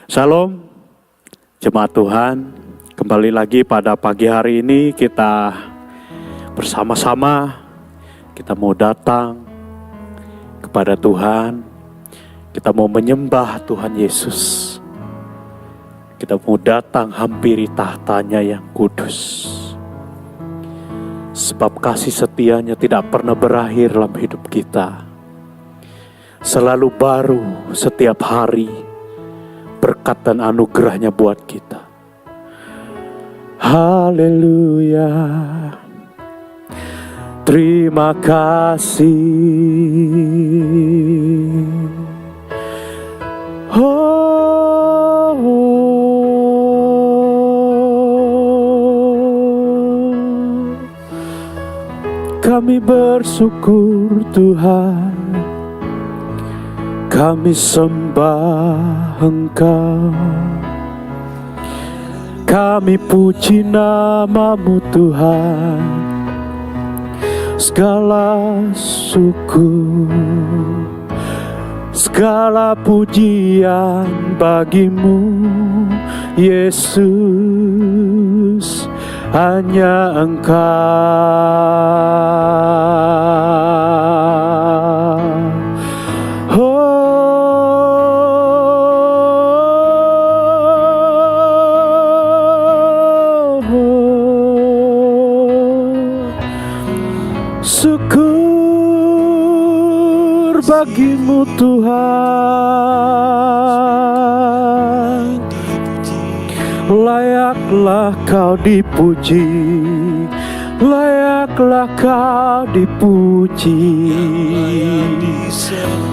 Shalom, jemaat Tuhan. Kembali lagi pada pagi hari ini kita bersama-sama. Kita mau datang kepada Tuhan. Kita mau menyembah Tuhan Yesus. Kita mau datang hampiri tahtanya yang kudus. Sebab kasih setianya tidak pernah berakhir dalam hidup kita. Selalu baru setiap hari berkat dan anugerahnya buat kita. Haleluya. Terima kasih. Oh, kami bersyukur Tuhan. Kami sembah Engkau, kami puji nama-Mu Tuhan, segala syukur, segala pujian bagi-Mu Yesus, hanya Engkau. Syukur bagi-Mu Tuhan, layaklah Kau dipuji, layaklah Kau dipuji.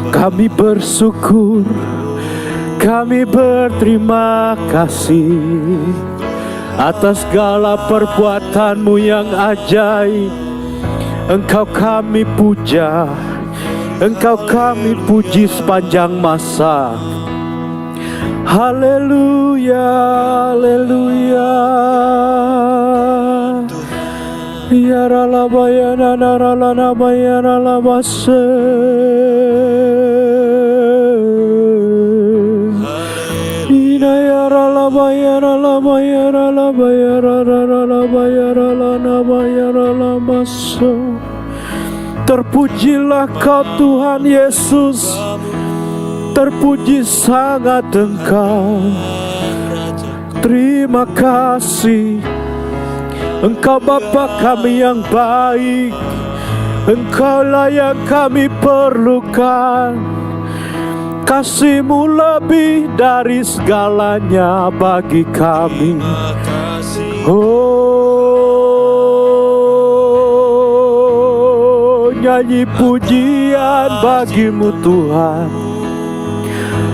Kami bersyukur, kami berterima kasih atas segala perbuatan-Mu yang ajaib. Engkau kami puja, Engkau kami puji sepanjang masa. Haleluya, haleluya. Ya ralabayana naralana bayana lamase. Ina ya ralabayana labayana labayana ralabayana lanabayana lamaso. Terpujilah Kau Tuhan Yesus, terpuji sangat Engkau. Terima kasih, Engkau Bapa kami yang baik, Engkaulah yang kami perlukan. Kasih-Mu lebih dari segalanya bagi kami. Nyanyi pujian bagi-Mu Tuhan.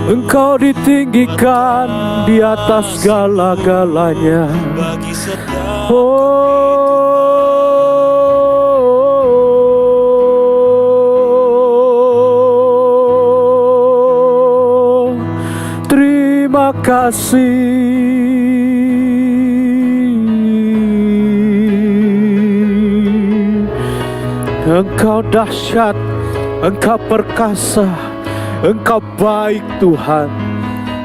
Engkau ditinggikan di atas segala-galanya. Terima kasih. Engkau dahsyat, Engkau perkasa, Engkau baik Tuhan.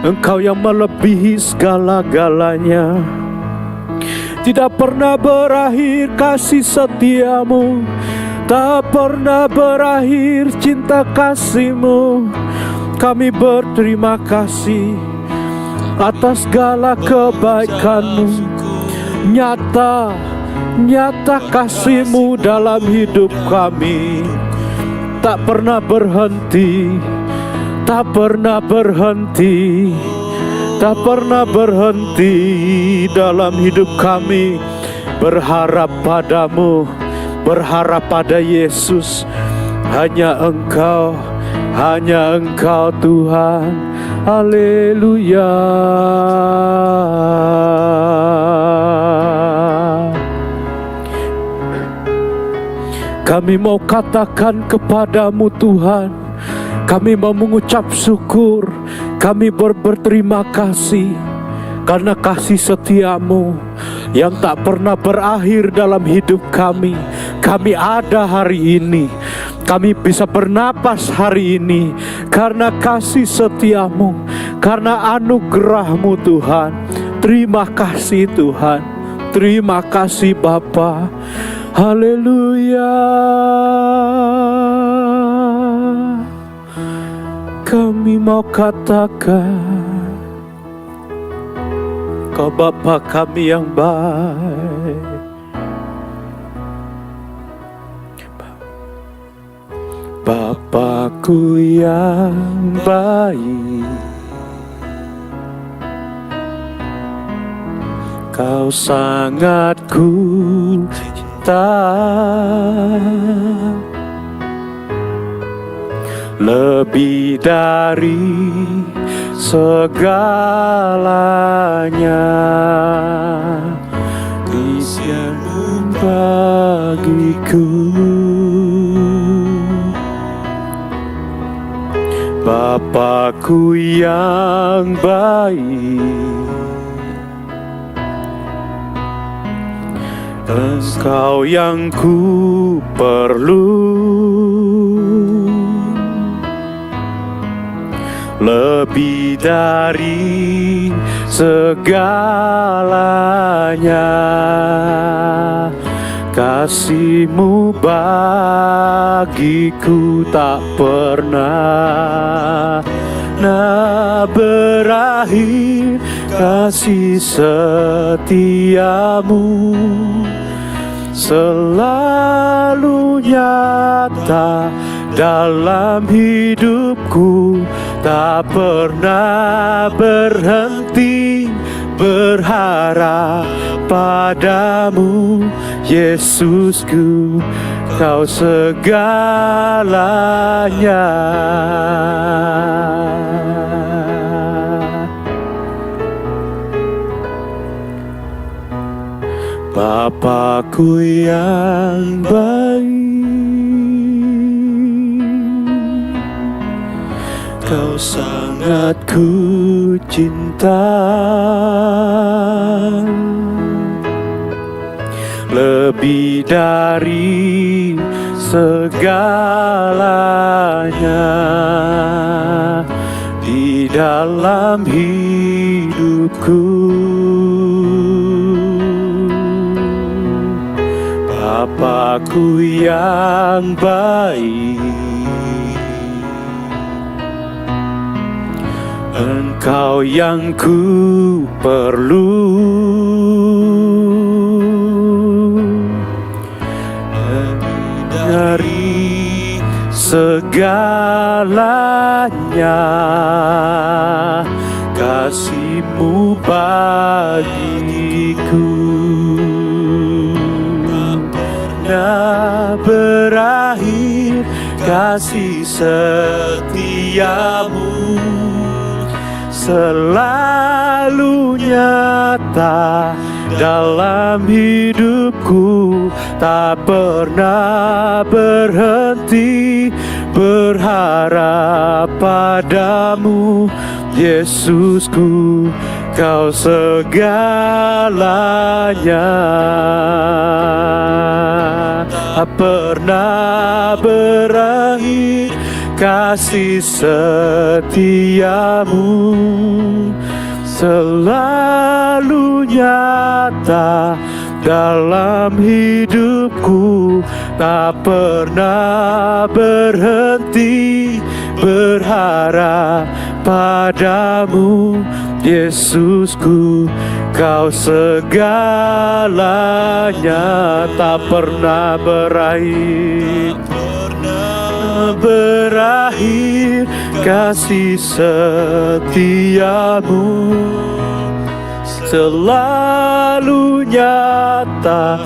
Engkau yang melebihi segala-galanya. Tidak pernah berakhir kasih setia-Mu, tak pernah berakhir cinta kasih-Mu. Kami berterima kasih atas segala kebaikan-Mu. Nyata kasih-Mu dalam hidup kami tak pernah berhenti, tak pernah berhenti, tak pernah berhenti dalam hidup kami. Berharap padamu, berharap pada Yesus. Hanya Engkau Tuhan. Haleluya. Kami mau katakan kepadamu Tuhan, kami mau mengucap syukur, kami berterima kasih karena kasih setia-Mu yang tak pernah berakhir dalam hidup kami. Kami ada hari ini, kami bisa bernapas hari ini karena kasih setia-Mu, karena anugerah-Mu Tuhan. Terima kasih Tuhan, terima kasih Bapa. Haleluya. Kami mau katakan, Kau Bapa kami yang baik. Bapakku yang baik, Kau sangat ku cinta, lebih dari segalanya. Kasih-Mu bagiku, Bapakku yang baik, Engkau yang ku perlu, lebih dari segalanya. Kasih-Mu bagiku tak pernah berakhir. Kasih setia-Mu selalu nyata dalam hidupku, tak pernah berhenti berharap padamu, Yesusku, Kau segalanya. Bapakku yang baik, Kau sangat ku cinta, lebih dari segalanya di dalam hidupku. Bapakku yang baik, Engkau yang ku perlu, lebih dari segalanya. Kasih-Mu bagiku tak berakhir. Kasih setia-Mu selalu nyata dalam hidupku, tak pernah berhenti berharap padamu, Yesusku, Kau segalanya. Tak pernah berakhir kasih setia-Mu, selalu nyata dalam hidupku, tak pernah berhenti berharap padamu, Yesusku, Kau segalanya. Tak pernah berakhir, berakhir kasih setia-Mu, selalu nyata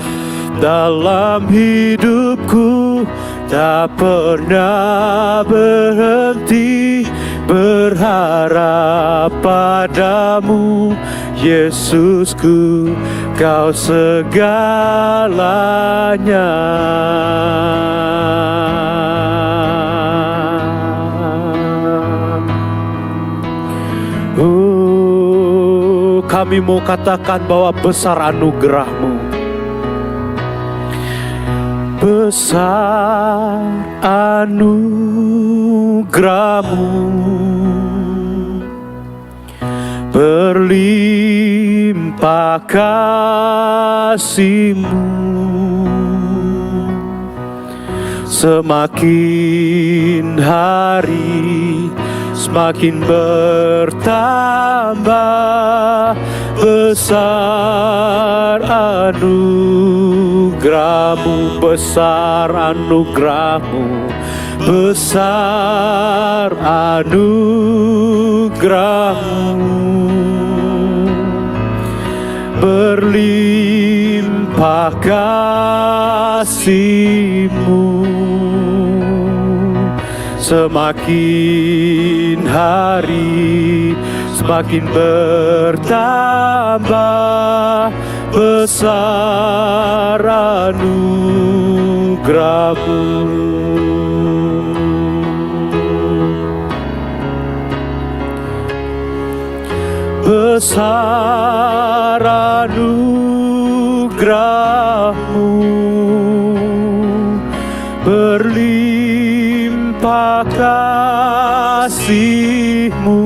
dalam hidupku, tak pernah berhenti berharap padamu, Yesusku, Kau segalanya. Kami mau katakan bahwa besar anugerah-Mu, besar anugerah-Mu, limpah kasih-Mu. Semakin hari semakin bertambah besar anugerah-Mu, besar anugerah-Mu, besar anugerah-Mu. Berlimpah kasih-Mu. Semakin hari semakin bertambah besar anugerah-Mu. Besar anugerah-Mu, berlimpah kasih-Mu.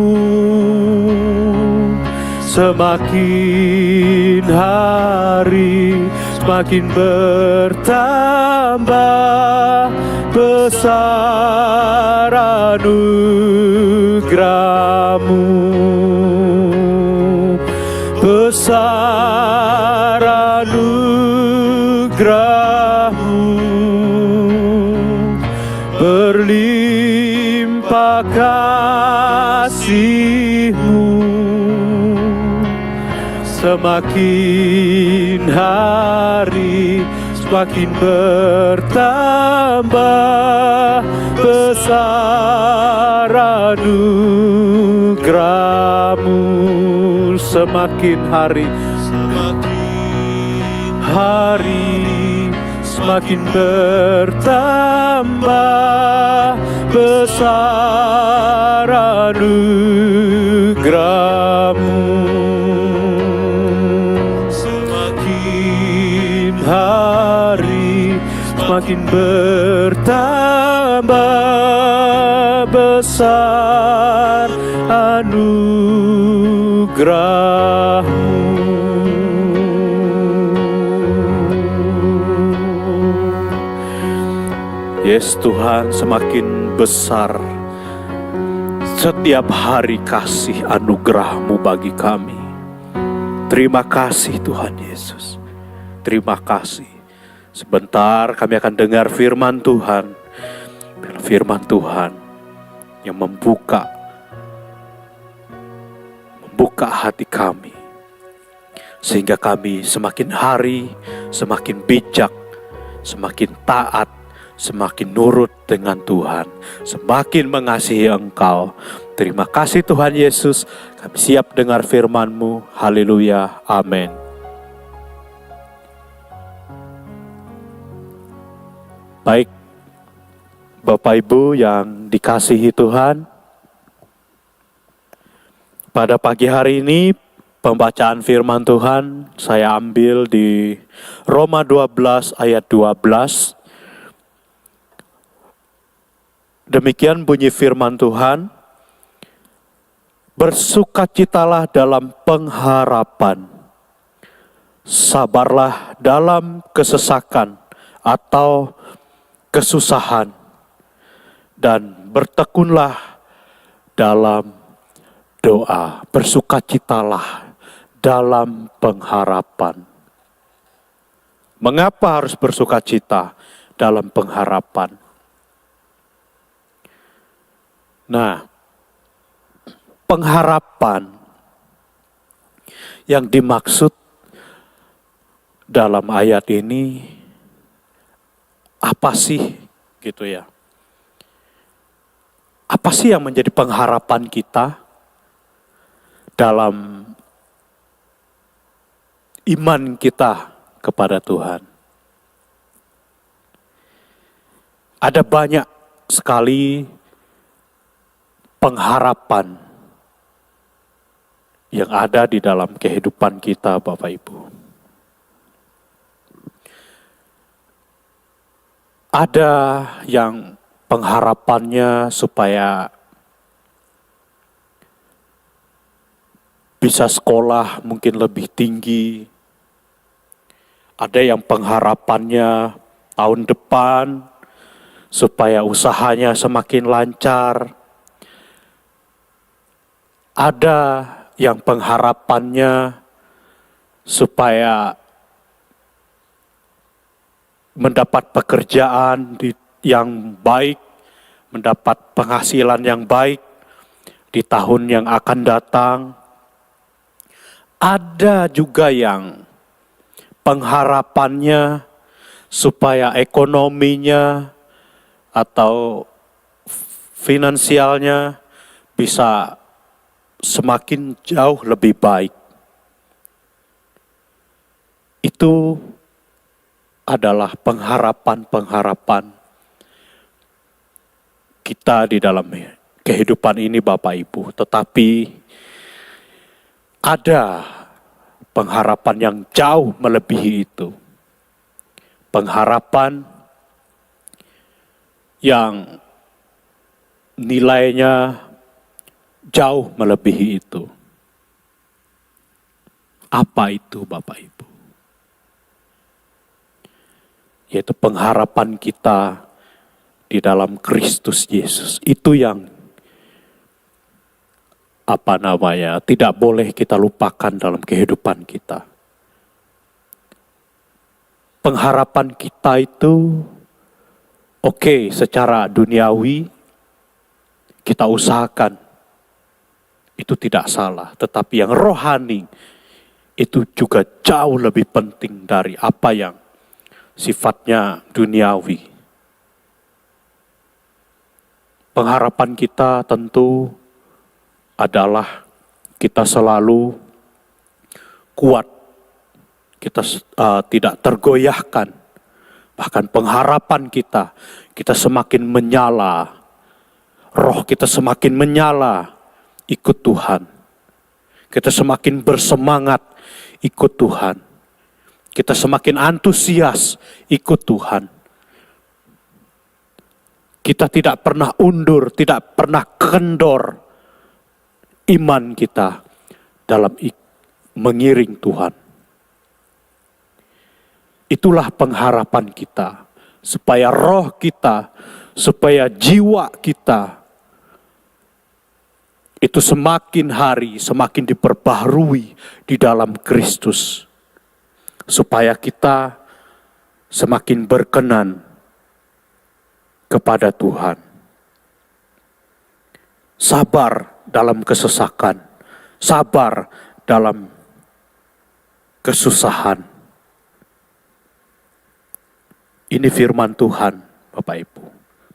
Semakin hari semakin bertambah besar anugerah-Mu, besar anugerah-Mu, berlimpah kasih-Mu. Semakin hari semakin bertambah besar anugerah-Mu. Semakin hari semakin bertambah besar anugerah-Mu. Semakin hari semakin bertambah besar anugerah-Mu. Yes Tuhan, semakin besar setiap hari kasih anugerah-Mu bagi kami. Terima kasih Tuhan Yesus. Terima kasih. Sebentar kami akan dengar firman Tuhan. Firman Tuhan yang membuka hati kami. Sehingga kami semakin hari semakin bijak, semakin taat, semakin nurut dengan Tuhan, semakin mengasihi Engkau. Terima kasih Tuhan Yesus. Kami siap dengar firman-Mu. Haleluya. Amin. Baik, Bapak Ibu yang dikasihi Tuhan, pada pagi hari ini pembacaan firman Tuhan saya ambil di Roma 12 ayat 12. Demikian bunyi firman Tuhan, bersukacitalah dalam pengharapan, sabarlah dalam kesesakan atau kesusahan, dan bertekunlah dalam doa. Bersukacitalah dalam pengharapan. Mengapa harus bersukacita dalam pengharapan? Nah, pengharapan yang dimaksud dalam ayat ini apa sih gitu ya? Apa sih yang menjadi pengharapan kita dalam iman kita kepada Tuhan? Ada banyak sekali pengharapan yang ada di dalam kehidupan kita, Bapak Ibu. Ada yang pengharapannya supaya bisa sekolah mungkin lebih tinggi. Ada yang pengharapannya tahun depan supaya usahanya semakin lancar. Ada yang pengharapannya supaya mendapat pekerjaan yang baik, mendapat penghasilan yang baik di tahun yang akan datang. Ada juga yang pengharapannya supaya ekonominya atau finansialnya bisa semakin jauh lebih baik. Itu adalah pengharapan-pengharapan kita di dalam kehidupan ini Bapak Ibu. Tetapi ada pengharapan yang jauh melebihi itu. Pengharapan yang nilainya jauh melebihi itu. Apa itu Bapak Ibu? Yaitu pengharapan kita di dalam Kristus Yesus. Itu yang tidak boleh kita lupakan dalam kehidupan kita. Pengharapan kita itu secara duniawi kita usahakan. Itu tidak salah, tetapi yang rohani itu juga jauh lebih penting dari apa yang sifatnya duniawi. Pengharapan kita tentu adalah kita selalu kuat, kita tidak tergoyahkan. Bahkan pengharapan kita semakin menyala, roh kita semakin menyala ikut Tuhan. Kita semakin bersemangat ikut Tuhan. Kita semakin antusias ikut Tuhan. Kita tidak pernah undur, tidak pernah kendor iman kita dalam mengiring Tuhan. Itulah pengharapan kita, supaya roh kita, supaya jiwa kita itu semakin hari semakin diperbaharui di dalam Kristus. Supaya kita semakin berkenan kepada Tuhan. Sabar dalam kesesakan, sabar dalam kesusahan. Ini firman Tuhan, Bapak Ibu.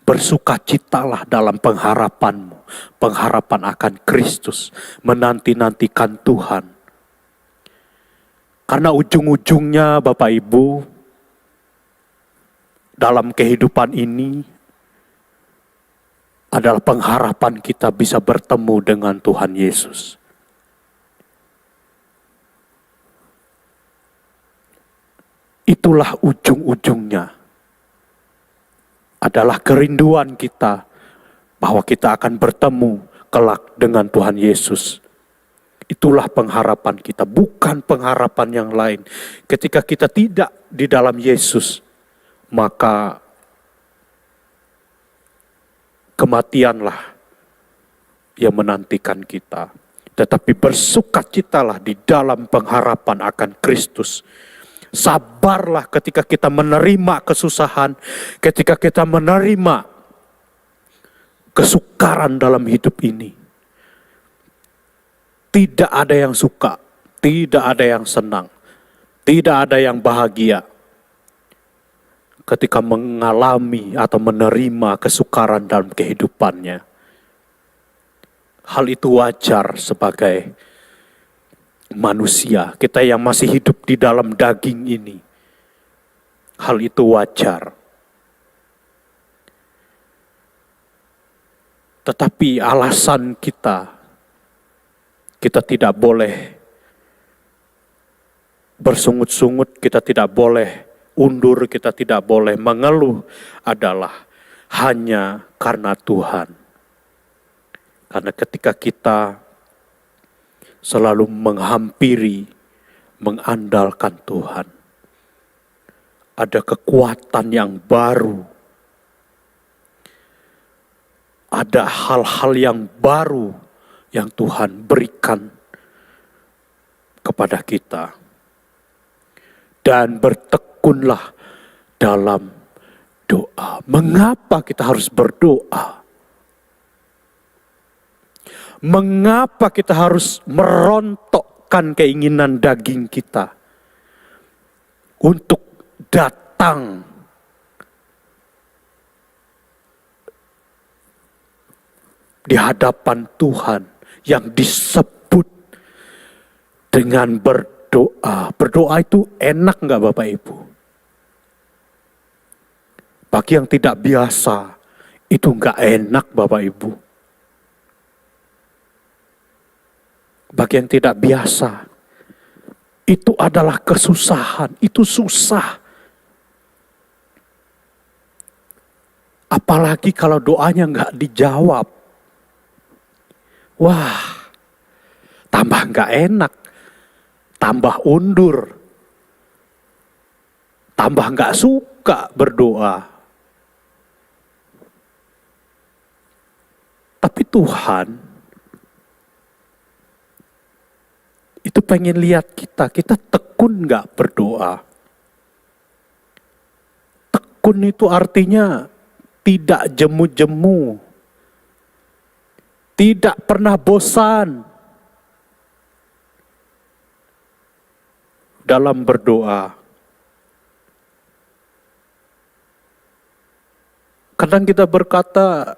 Bersukacitalah dalam pengharapanmu, pengharapan akan Kristus, menanti-nantikan Tuhan. Karena ujung-ujungnya Bapak Ibu, dalam kehidupan ini adalah pengharapan kita bisa bertemu dengan Tuhan Yesus. Itulah ujung-ujungnya. Adalah kerinduan kita bahwa kita akan bertemu kelak dengan Tuhan Yesus. Itulah pengharapan kita, bukan pengharapan yang lain. Ketika kita tidak di dalam Yesus, maka kematianlah yang menantikan kita. Tetapi bersukacitalah di dalam pengharapan akan Kristus. Sabarlah ketika kita menerima kesusahan, ketika kita menerima kesukaran dalam hidup ini. Tidak ada yang suka, tidak ada yang senang, tidak ada yang bahagia ketika mengalami atau menerima kesukaran dalam kehidupannya. Hal itu wajar sebagai manusia, kita yang masih hidup di dalam daging ini. Hal itu wajar. Tetapi alasan kita tidak boleh bersungut-sungut, kita tidak boleh undur, kita tidak boleh mengeluh adalah hanya karena Tuhan. Karena ketika kita selalu menghampiri, mengandalkan Tuhan. Ada kekuatan yang baru. Ada hal-hal yang baru yang Tuhan berikan kepada kita. Dan bertekunlah dalam doa. Mengapa kita harus berdoa? Mengapa kita harus merontokkan keinginan daging kita untuk datang di hadapan Tuhan yang disebut dengan berdoa. Berdoa itu enak nggak Bapak Ibu? Bagi yang tidak biasa, itu nggak enak Bapak Ibu. Bagi yang tidak biasa, itu adalah kesusahan, itu susah. Apalagi kalau doanya nggak dijawab. Wah, tambah nggak enak, tambah undur, tambah nggak suka berdoa. Tapi Tuhan itu pengen lihat kita tekun nggak berdoa. Tekun itu artinya tidak jemu-jemu, tidak pernah bosan dalam berdoa. Kadang kita berkata,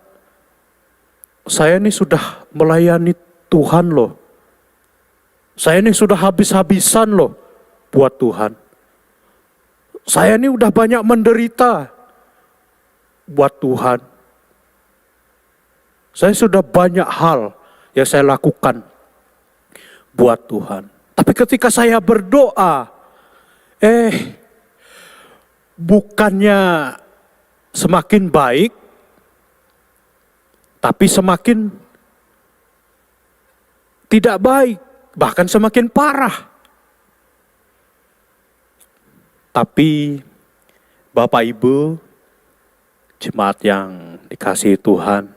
saya ini sudah melayani Tuhan loh. Saya ini sudah habis-habisan loh buat Tuhan. Saya ini udah banyak menderita buat Tuhan. Saya sudah banyak hal yang saya lakukan buat Tuhan. Tapi ketika saya berdoa, bukannya semakin baik, tapi semakin tidak baik. Bahkan semakin parah. Tapi Bapak Ibu, jemaat yang dikasihi Tuhan,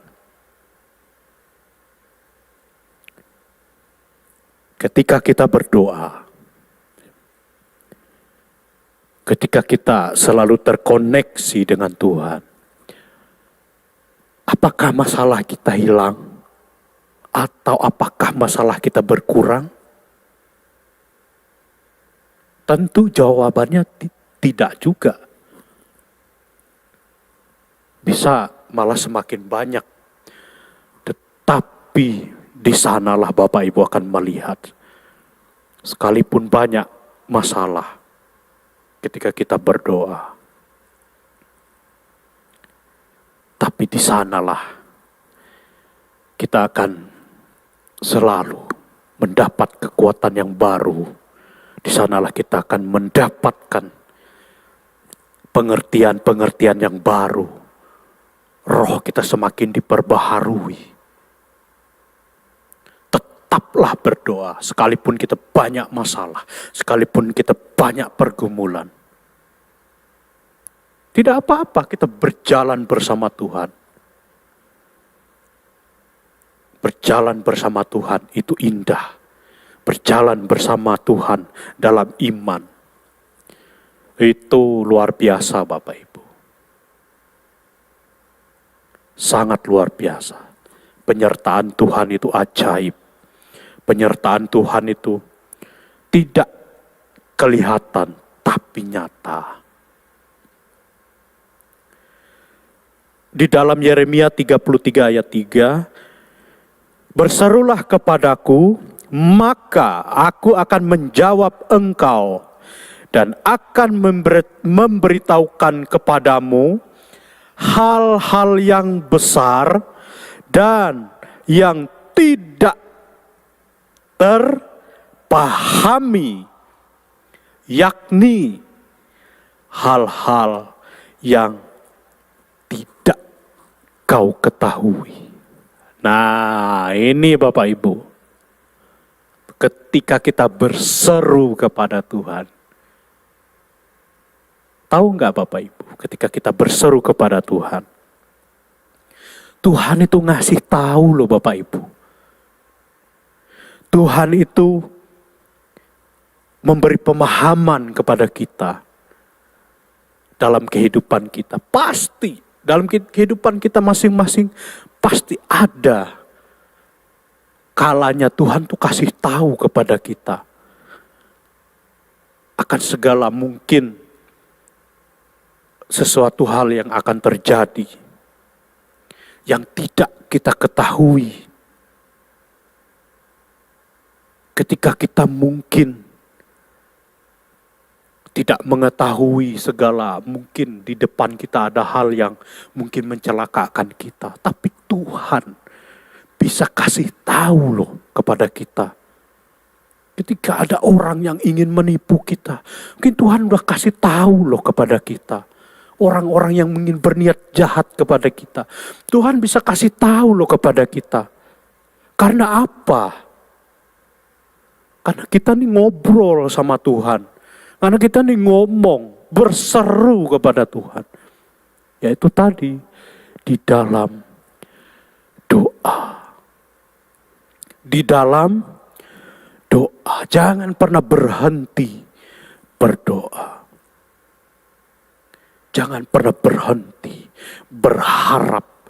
ketika kita berdoa, ketika kita selalu terkoneksi dengan Tuhan, apakah masalah kita hilang? Atau apakah masalah kita berkurang? Tentu jawabannya tidak juga. Bisa malah semakin banyak. Tetapi di sanalah Bapak Ibu akan melihat. Sekalipun banyak masalah ketika kita berdoa. Tapi di sanalah kita akan selalu mendapat kekuatan yang baru. Di sanalah kita akan mendapatkan pengertian-pengertian yang baru. Roh kita semakin diperbaharui. Tetaplah berdoa, sekalipun kita banyak masalah, sekalipun kita banyak pergumulan. Tidak apa-apa, kita berjalan bersama Tuhan. Berjalan bersama Tuhan itu indah. Berjalan bersama Tuhan dalam iman. Itu luar biasa Bapak Ibu. Sangat luar biasa. Penyertaan Tuhan itu ajaib. Penyertaan Tuhan itu tidak kelihatan tapi nyata. Di dalam Yeremia 33 ayat 3, berserulah kepadaku, maka aku akan menjawab engkau dan akan memberitahukan kepadamu hal-hal yang besar dan yang tidak terpahami, yakni hal-hal yang tidak kau ketahui. Nah, ini Bapak Ibu. ketika kita berseru kepada Tuhan. Tahu nggak Bapak Ibu, ketika kita berseru kepada Tuhan, Tuhan itu ngasih tahu loh Bapak Ibu. Tuhan itu memberi pemahaman kepada kita dalam kehidupan kita. Pasti dalam kehidupan kita masing-masing pasti ada kalanya Tuhan tuh kasih tahu kepada kita akan segala mungkin sesuatu hal yang akan terjadi yang tidak kita ketahui. Ketika kita mungkin tidak mengetahui segala, mungkin di depan kita ada hal yang mungkin mencelakakan kita, tapi Tuhan bisa kasih tahu loh kepada kita. Ketika ada orang yang ingin menipu kita, mungkin Tuhan udah kasih tahu loh kepada kita. Orang-orang yang ingin berniat jahat kepada kita, Tuhan bisa kasih tahu loh kepada kita. Karena apa? Karena kita nih ngobrol sama Tuhan. Karena kita nih ngomong, berseru kepada Tuhan. Yaitu tadi, di dalam doa. Di dalam doa. Jangan pernah berhenti berdoa. Jangan pernah berhenti berharap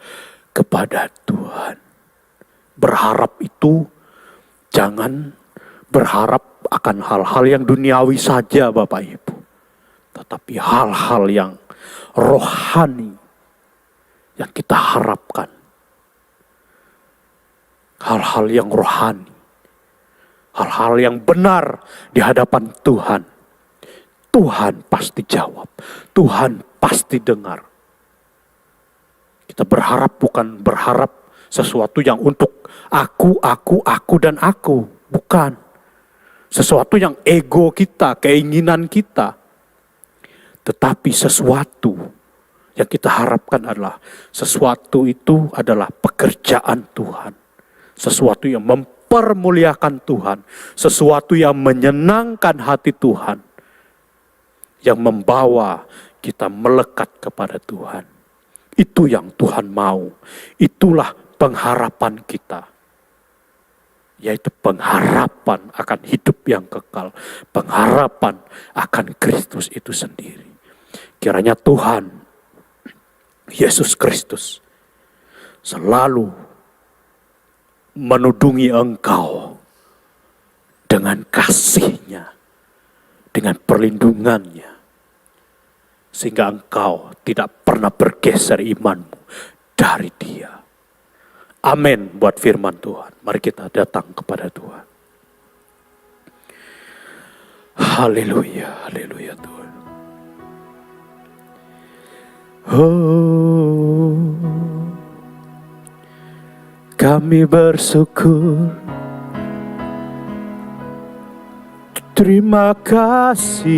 kepada Tuhan. Berharap itu jangan berharap akan hal-hal yang duniawi saja Bapak Ibu. Tetapi hal-hal yang rohani yang kita harapkan. Hal-hal yang rohani. Hal-hal yang benar di hadapan Tuhan. Tuhan pasti jawab. Tuhan pasti dengar. Kita berharap bukan berharap sesuatu yang untuk aku dan aku. Bukan. Sesuatu yang ego kita, keinginan kita. Tetapi sesuatu yang kita harapkan adalah sesuatu itu adalah pekerjaan Tuhan. Sesuatu yang mempermuliakan Tuhan. Sesuatu yang menyenangkan hati Tuhan. Yang membawa kita melekat kepada Tuhan. Itu yang Tuhan mau. Itulah pengharapan kita. Yaitu pengharapan akan hidup yang kekal. Pengharapan akan Kristus itu sendiri. Kiranya Tuhan, Yesus Kristus, selalu menudungi engkau dengan kasih-Nya, dengan perlindungan-Nya. Sehingga engkau tidak pernah bergeser imanmu dari Dia. Amin buat firman Tuhan. Mari kita datang kepada Tuhan. Haleluya, haleluya Tuhan. Oh, kami bersyukur. Terima kasih.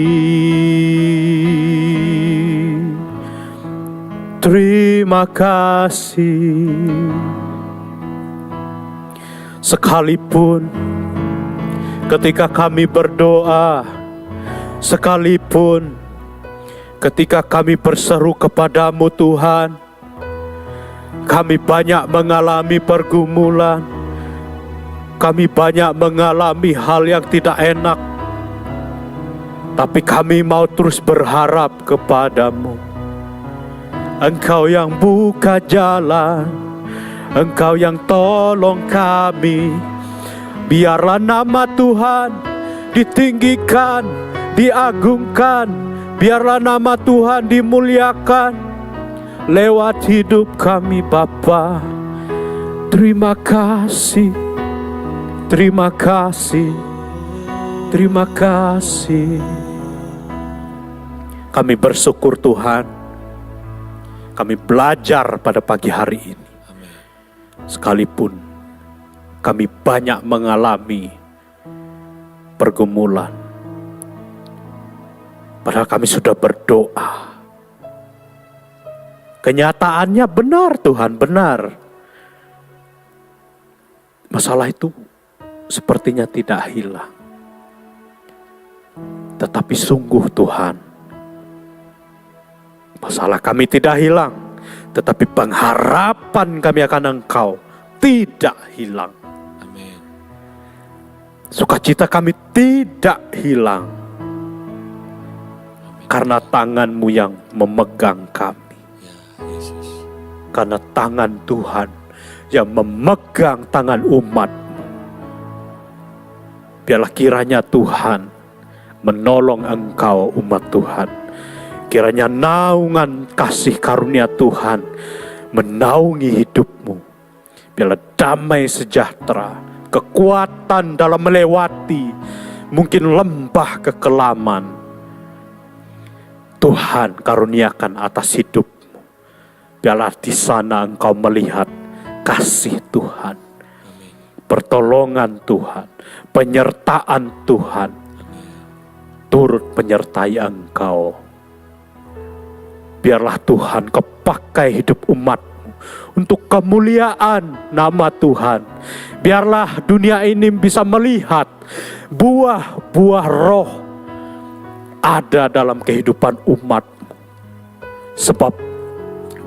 Terima kasih. Sekalipun ketika kami berdoa, sekalipun ketika kami berseru kepadamu Tuhan, kami banyak mengalami pergumulan, kami banyak mengalami hal yang tidak enak, tapi kami mau terus berharap kepadamu. Engkau yang buka jalan, Engkau yang tolong kami. Biarlah nama Tuhan ditinggikan, diagungkan. Biarlah nama Tuhan dimuliakan lewat hidup kami Bapa. Terima kasih, terima kasih, terima kasih. Kami bersyukur Tuhan, kami belajar pada pagi hari ini. Sekalipun kami banyak mengalami pergumulan, padahal kami sudah berdoa. Kenyataannya benar Tuhan, benar. Masalah itu sepertinya tidak hilang. Tetapi sungguh Tuhan, masalah kami tidak hilang, tetapi pengharapan kami akan Engkau tidak hilang. Amin. Sukacita kami tidak hilang. Amin. Karena tangan-Mu yang memegang kami. Ya, Yesus. Karena tangan Tuhan yang memegang tangan umat-Mu. Biarlah kiranya Tuhan menolong Engkau umat Tuhan. Kiranya naungan kasih karunia Tuhan menaungi hidupmu. Biarlah damai sejahtera, kekuatan dalam melewati mungkin lembah kekelaman, Tuhan karuniakan atas hidupmu. Biarlah di sana engkau melihat kasih Tuhan, pertolongan Tuhan, penyertaan Tuhan turut menyertai engkau. Biarlah Tuhan kau pakai hidup umatmu untuk kemuliaan nama Tuhan. Biarlah dunia ini bisa melihat buah-buah roh ada dalam kehidupan umatmu. Sebab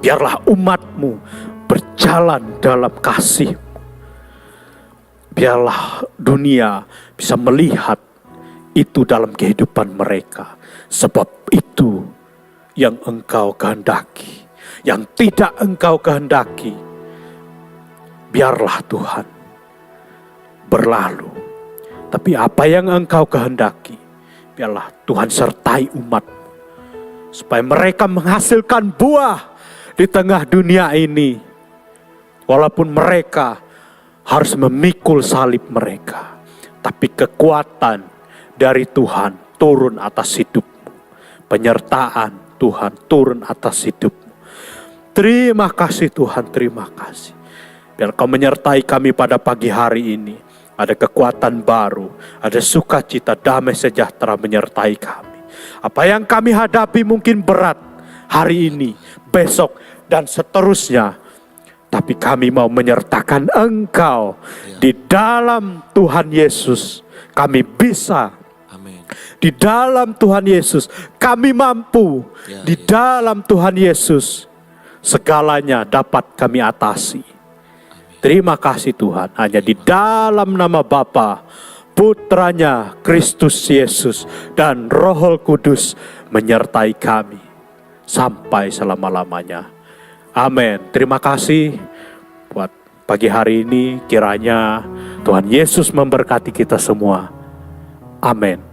biarlah umatmu berjalan dalam kasih. Biarlah dunia bisa melihat itu dalam kehidupan mereka. Sebab itu yang engkau kehendaki, yang tidak engkau kehendaki, biarlah Tuhan berlalu. Tapi apa yang engkau kehendaki, biarlah Tuhan sertai umatmu, supaya mereka menghasilkan buah di tengah dunia ini. Walaupun mereka harus memikul salib mereka, tapi kekuatan dari Tuhan turun atas hidupmu. Penyertaan Tuhan turun atas hidupmu. Terima kasih Tuhan, terima kasih. Biar kau menyertai kami pada pagi hari ini. Ada kekuatan baru, ada sukacita, damai sejahtera menyertai kami. Apa yang kami hadapi mungkin berat hari ini, besok, dan seterusnya. Tapi kami mau menyertakan Engkau. Di dalam Tuhan Yesus kami bisa. Di dalam Tuhan Yesus kami mampu. Di dalam Tuhan Yesus segalanya dapat kami atasi. Terima kasih Tuhan. Hanya di dalam nama Bapa, Putranya Kristus Yesus dan Roh Kudus menyertai kami sampai selama-lamanya. Amin. Terima kasih buat pagi hari ini. Kiranya Tuhan Yesus memberkati kita semua. Amin.